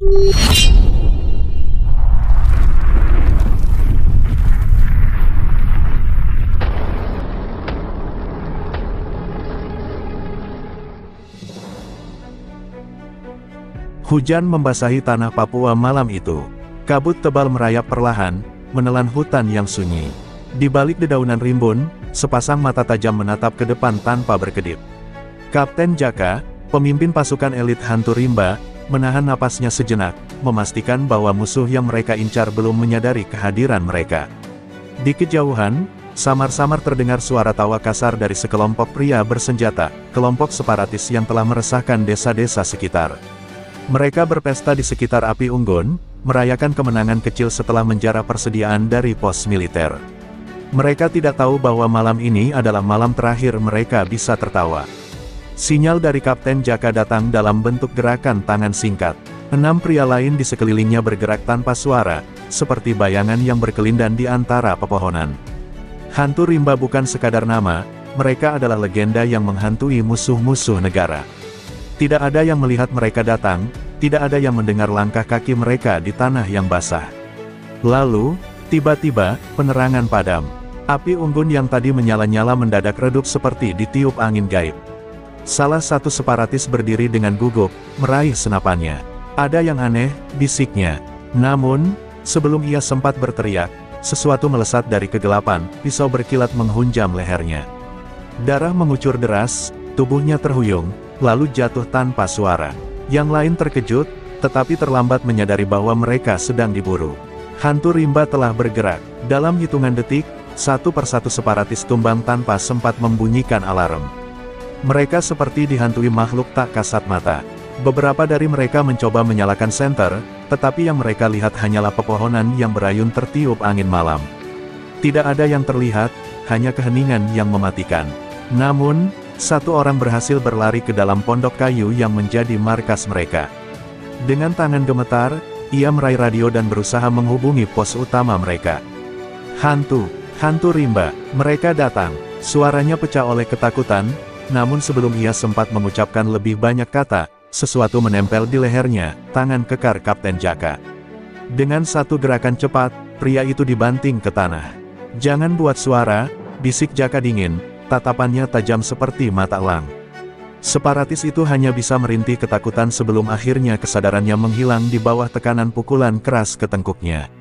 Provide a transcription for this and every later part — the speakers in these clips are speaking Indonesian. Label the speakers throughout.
Speaker 1: Hujan membasahi tanah Papua malam itu. Kabut tebal merayap perlahan, menelan hutan yang sunyi. Di balik dedaunan rimbun, sepasang mata tajam menatap ke depan tanpa berkedip. Kapten Jaka, pemimpin pasukan elit hantu rimba, menahan napasnya sejenak, memastikan bahwa musuh yang mereka incar belum menyadari kehadiran mereka. Di kejauhan, samar-samar terdengar suara tawa kasar dari sekelompok pria bersenjata, kelompok separatis yang telah meresahkan desa-desa sekitar. Mereka berpesta di sekitar api unggun, merayakan kemenangan kecil setelah menjara persediaan dari pos militer. Mereka tidak tahu bahwa malam ini adalah malam terakhir mereka bisa tertawa. Sinyal dari Kapten Jaka datang dalam bentuk gerakan tangan singkat. 6 pria lain di sekelilingnya bergerak tanpa suara, seperti bayangan yang berkelindan di antara pepohonan. Hantu rimba bukan sekadar nama, mereka adalah legenda yang menghantui musuh-musuh negara. Tidak ada yang melihat mereka datang, tidak ada yang mendengar langkah kaki mereka di tanah yang basah. Lalu, tiba-tiba, penerangan padam. Api unggun yang tadi menyala-nyala mendadak redup seperti ditiup angin gaib. Salah satu separatis berdiri dengan gugup, meraih senapannya. Ada yang aneh, bisiknya. Namun, sebelum ia sempat berteriak, sesuatu melesat dari kegelapan, pisau berkilat menghunjam lehernya. Darah mengucur deras, tubuhnya terhuyung, lalu jatuh tanpa suara. Yang lain terkejut, tetapi terlambat menyadari bahwa mereka sedang diburu. Hantu rimba telah bergerak. Dalam hitungan detik, satu persatu separatis tumbang tanpa sempat membunyikan alarm. Mereka seperti dihantui makhluk tak kasat mata. Beberapa dari mereka mencoba menyalakan senter, tetapi yang mereka lihat hanyalah pepohonan yang berayun tertiup angin malam. Tidak ada yang terlihat, hanya keheningan yang mematikan. Namun, satu orang berhasil berlari ke dalam pondok kayu yang menjadi markas mereka. Dengan tangan gemetar, ia meraih radio dan berusaha menghubungi pos utama mereka. Hantu rimba, mereka datang. Suaranya pecah oleh ketakutan, namun sebelum ia sempat mengucapkan lebih banyak kata, sesuatu menempel di lehernya, tangan kekar Kapten Jaka. Dengan satu gerakan cepat, pria itu dibanting ke tanah. "Jangan buat suara," bisik Jaka dingin. Tatapannya tajam seperti mata elang. Separatis itu hanya bisa merintih ketakutan sebelum akhirnya kesadarannya menghilang di bawah tekanan pukulan keras ke tengkuknya.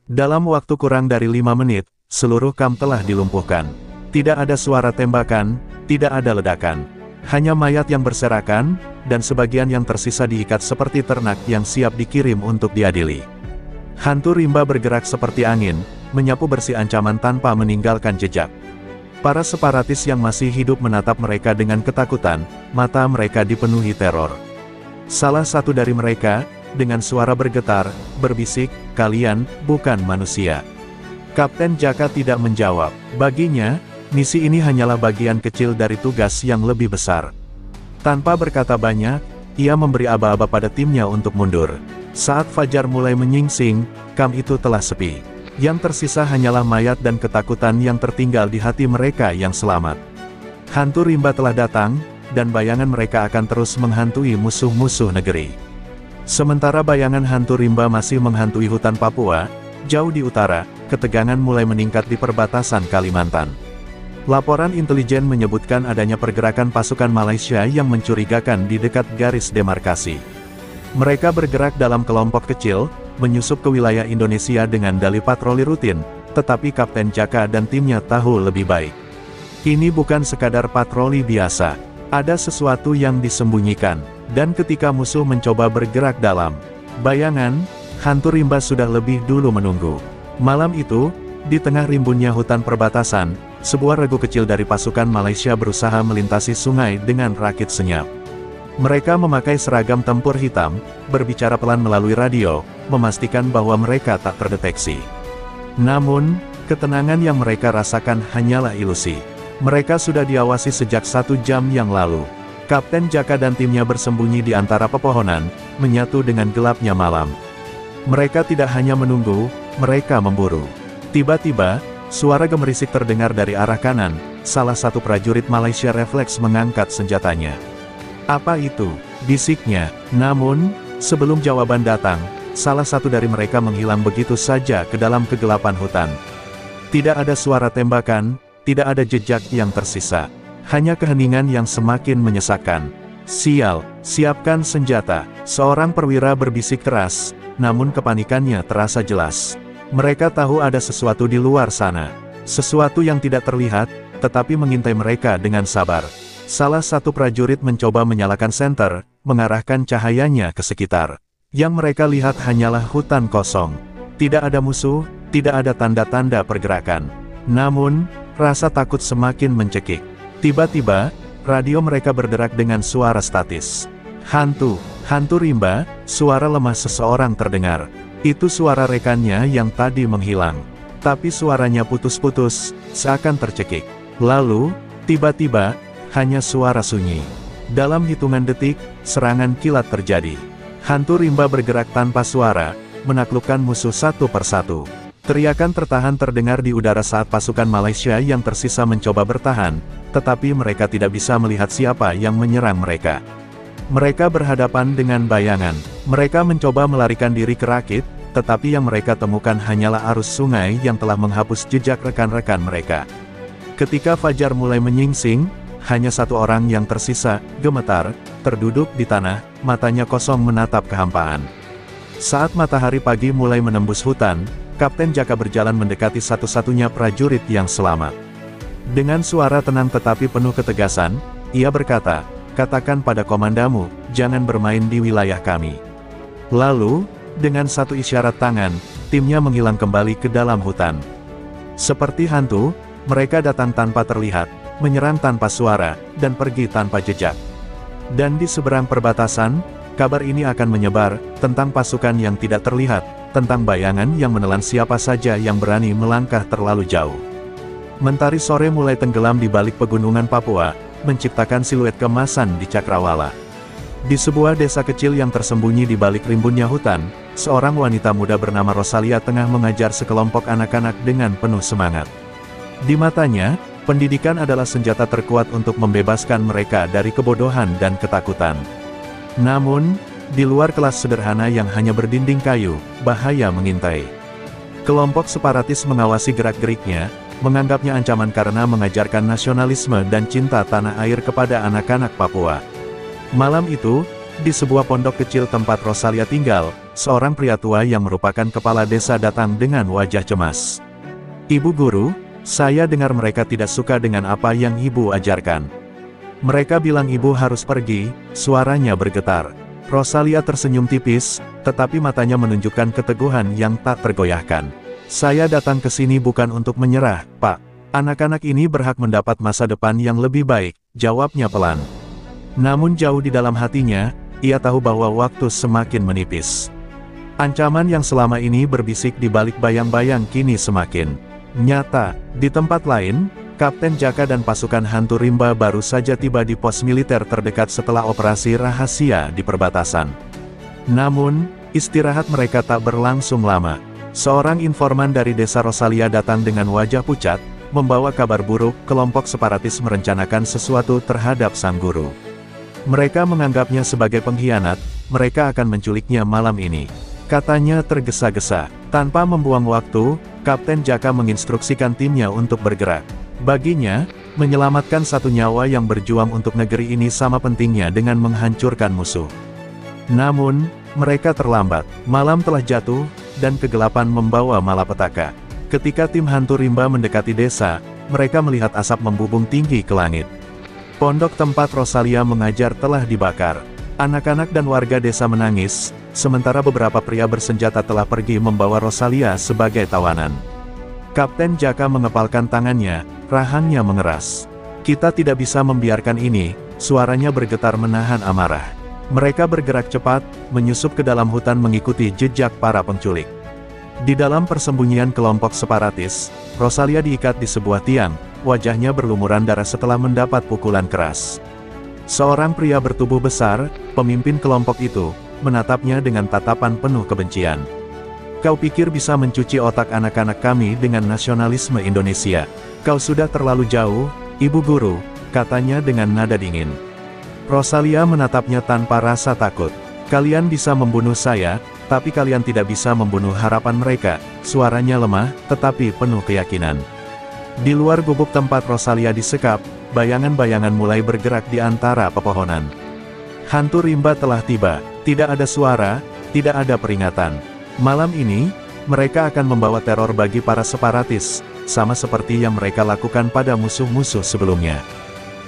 Speaker 1: Dalam waktu kurang dari 5 menit, seluruh kamp telah dilumpuhkan. Tidak ada suara tembakan, tidak ada ledakan. Hanya mayat yang berserakan, dan sebagian yang tersisa diikat seperti ternak yang siap dikirim untuk diadili. Hantu rimba bergerak seperti angin, menyapu bersih ancaman tanpa meninggalkan jejak. Para separatis yang masih hidup menatap mereka dengan ketakutan, mata mereka dipenuhi teror. Salah satu dari mereka, dengan suara bergetar, berbisik, "Kalian, bukan manusia." Kapten Jaka tidak menjawab. Baginya, misi ini hanyalah bagian kecil dari tugas yang lebih besar. Tanpa berkata banyak, ia memberi aba-aba pada timnya untuk mundur. Saat fajar mulai menyingsing, kamp itu telah sepi. Yang tersisa hanyalah mayat dan ketakutan yang tertinggal di hati mereka yang selamat. Hantu rimba telah datang, dan bayangan mereka akan terus menghantui musuh-musuh negeri. Sementara bayangan hantu rimba masih menghantui hutan Papua, jauh di utara, ketegangan mulai meningkat di perbatasan Kalimantan. Laporan intelijen menyebutkan adanya pergerakan pasukan Malaysia yang mencurigakan di dekat garis demarkasi. Mereka bergerak dalam kelompok kecil, menyusup ke wilayah Indonesia dengan dalih patroli rutin, tetapi Kapten Jaka dan timnya tahu lebih baik. Ini bukan sekadar patroli biasa. Ada sesuatu yang disembunyikan, dan ketika musuh mencoba bergerak dalam bayangan, hantu rimba sudah lebih dulu menunggu. Malam itu, di tengah rimbunnya hutan perbatasan, sebuah regu kecil dari pasukan Malaysia berusaha melintasi sungai dengan rakit senyap. Mereka memakai seragam tempur hitam, berbicara pelan melalui radio, memastikan bahwa mereka tak terdeteksi. Namun, ketenangan yang mereka rasakan hanyalah ilusi. Mereka sudah diawasi sejak 1 jam yang lalu. Kapten Jaka dan timnya bersembunyi di antara pepohonan, menyatu dengan gelapnya malam. Mereka tidak hanya menunggu, mereka memburu. Tiba-tiba, suara gemerisik terdengar dari arah kanan, salah satu prajurit Malaysia refleks mengangkat senjatanya. "Apa itu?" bisiknya. Namun, Sebelum jawaban datang, salah satu dari mereka menghilang begitu saja ke dalam kegelapan hutan. Tidak ada suara tembakan, tidak ada jejak yang tersisa. Hanya keheningan yang semakin menyesakkan. "Sial, siapkan senjata," seorang perwira berbisik keras, namun kepanikannya terasa jelas. Mereka tahu ada sesuatu di luar sana. Sesuatu yang tidak terlihat, tetapi mengintai mereka dengan sabar. Salah satu prajurit mencoba menyalakan senter, mengarahkan cahayanya ke sekitar. Yang mereka lihat hanyalah hutan kosong. Tidak ada musuh, tidak ada tanda-tanda pergerakan. Namun, rasa takut semakin mencekik. Tiba-tiba, radio mereka berderak dengan suara statis. "Hantu, hantu rimba," suara lemah seseorang terdengar. Itu suara rekannya yang tadi menghilang. Tapi suaranya putus-putus, seakan tercekik. Lalu, tiba-tiba, hanya suara sunyi. Dalam hitungan detik, serangan kilat terjadi. Hantu rimba bergerak tanpa suara, menaklukkan musuh satu persatu. Teriakan tertahan terdengar di udara saat pasukan Malaysia yang tersisa mencoba bertahan, tetapi mereka tidak bisa melihat siapa yang menyerang mereka. Mereka berhadapan dengan bayangan. Mereka mencoba melarikan diri ke rakit, tetapi yang mereka temukan hanyalah arus sungai yang telah menghapus jejak rekan-rekan mereka. Ketika fajar mulai menyingsing, hanya satu orang yang tersisa, gemetar, terduduk di tanah, matanya kosong menatap kehampaan. Saat matahari pagi mulai menembus hutan, Kapten Jaka berjalan mendekati satu-satunya prajurit yang selamat. Dengan suara tenang tetapi penuh ketegasan, ia berkata, "Katakan pada komandamu, jangan bermain di wilayah kami." Lalu, dengan satu isyarat tangan, timnya menghilang kembali ke dalam hutan. Seperti hantu, mereka datang tanpa terlihat, menyerang tanpa suara, dan pergi tanpa jejak. Dan di seberang perbatasan, kabar ini akan menyebar, tentang pasukan yang tidak terlihat, tentang bayangan yang menelan siapa saja yang berani melangkah terlalu jauh. Mentari sore mulai tenggelam di balik pegunungan Papua, menciptakan siluet kemasan di cakrawala. Di sebuah desa kecil yang tersembunyi di balik rimbunnya hutan, seorang wanita muda bernama Rosalia tengah mengajar sekelompok anak-anak dengan penuh semangat. Di matanya, pendidikan adalah senjata terkuat untuk membebaskan mereka dari kebodohan dan ketakutan. Namun, di luar kelas sederhana yang hanya berdinding kayu, bahaya mengintai. Kelompok separatis mengawasi gerak-geriknya, menganggapnya ancaman karena mengajarkan nasionalisme dan cinta tanah air kepada anak-anak Papua. Malam itu, di sebuah pondok kecil tempat Rosalia tinggal, seorang pria tua yang merupakan kepala desa datang dengan wajah cemas. "Ibu guru, saya dengar mereka tidak suka dengan apa yang ibu ajarkan. Mereka bilang ibu harus pergi," suaranya bergetar. Rosalia tersenyum tipis, tetapi matanya menunjukkan keteguhan yang tak tergoyahkan. "Saya datang ke sini bukan untuk menyerah, Pak. Anak-anak ini berhak mendapat masa depan yang lebih baik," jawabnya pelan. Namun jauh di dalam hatinya, ia tahu bahwa waktu semakin menipis. Ancaman yang selama ini berbisik di balik bayang-bayang kini semakin nyata. Di tempat lain, Kapten Jaka dan pasukan hantu rimba baru saja tiba di pos militer terdekat setelah operasi rahasia di perbatasan. Namun, istirahat mereka tak berlangsung lama. Seorang informan dari desa Rosalia datang dengan wajah pucat, membawa kabar buruk. Kelompok separatis merencanakan sesuatu terhadap sang guru. Mereka menganggapnya sebagai pengkhianat, mereka akan menculiknya malam ini. Katanya tergesa-gesa. Tanpa membuang waktu, Kapten Jaka menginstruksikan timnya untuk bergerak. Baginya, menyelamatkan satu nyawa yang berjuang untuk negeri ini sama pentingnya dengan menghancurkan musuh. Namun, mereka terlambat. Malam telah jatuh, dan kegelapan membawa malapetaka. Ketika tim hantu rimba mendekati desa, mereka melihat asap membubung tinggi ke langit. Pondok tempat Rosalia mengajar telah dibakar. Anak-anak dan warga desa menangis, sementara beberapa pria bersenjata telah pergi membawa Rosalia sebagai tawanan. Kapten Jaka mengepalkan tangannya, rahangnya mengeras. "Kita tidak bisa membiarkan ini," suaranya bergetar menahan amarah. Mereka bergerak cepat, menyusup ke dalam hutan mengikuti jejak para penculik. Di dalam persembunyian kelompok separatis, Rosalia diikat di sebuah tiang, wajahnya berlumuran darah setelah mendapat pukulan keras. Seorang pria bertubuh besar, pemimpin kelompok itu, menatapnya dengan tatapan penuh kebencian. "Kau pikir bisa mencuci otak anak-anak kami dengan nasionalisme Indonesia? Kau sudah terlalu jauh, Ibu Guru," katanya dengan nada dingin. Rosalia menatapnya tanpa rasa takut. Kalian bisa membunuh saya, tapi kalian tidak bisa membunuh harapan mereka. Suaranya lemah, tetapi penuh keyakinan. Di luar gubuk tempat Rosalia disekap, bayangan-bayangan mulai bergerak di antara pepohonan. Hantu rimba telah tiba. Tidak ada suara, tidak ada peringatan. Malam ini, mereka akan membawa teror bagi para separatis, sama seperti yang mereka lakukan pada musuh-musuh sebelumnya.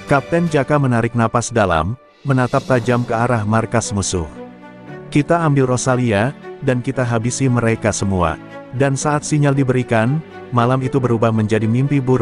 Speaker 1: Kapten Jaka menarik napas dalam, menatap tajam ke arah markas musuh. Kita ambil Rosalia, dan kita habisi mereka semua. Dan saat sinyal diberikan, malam itu berubah menjadi mimpi buruk.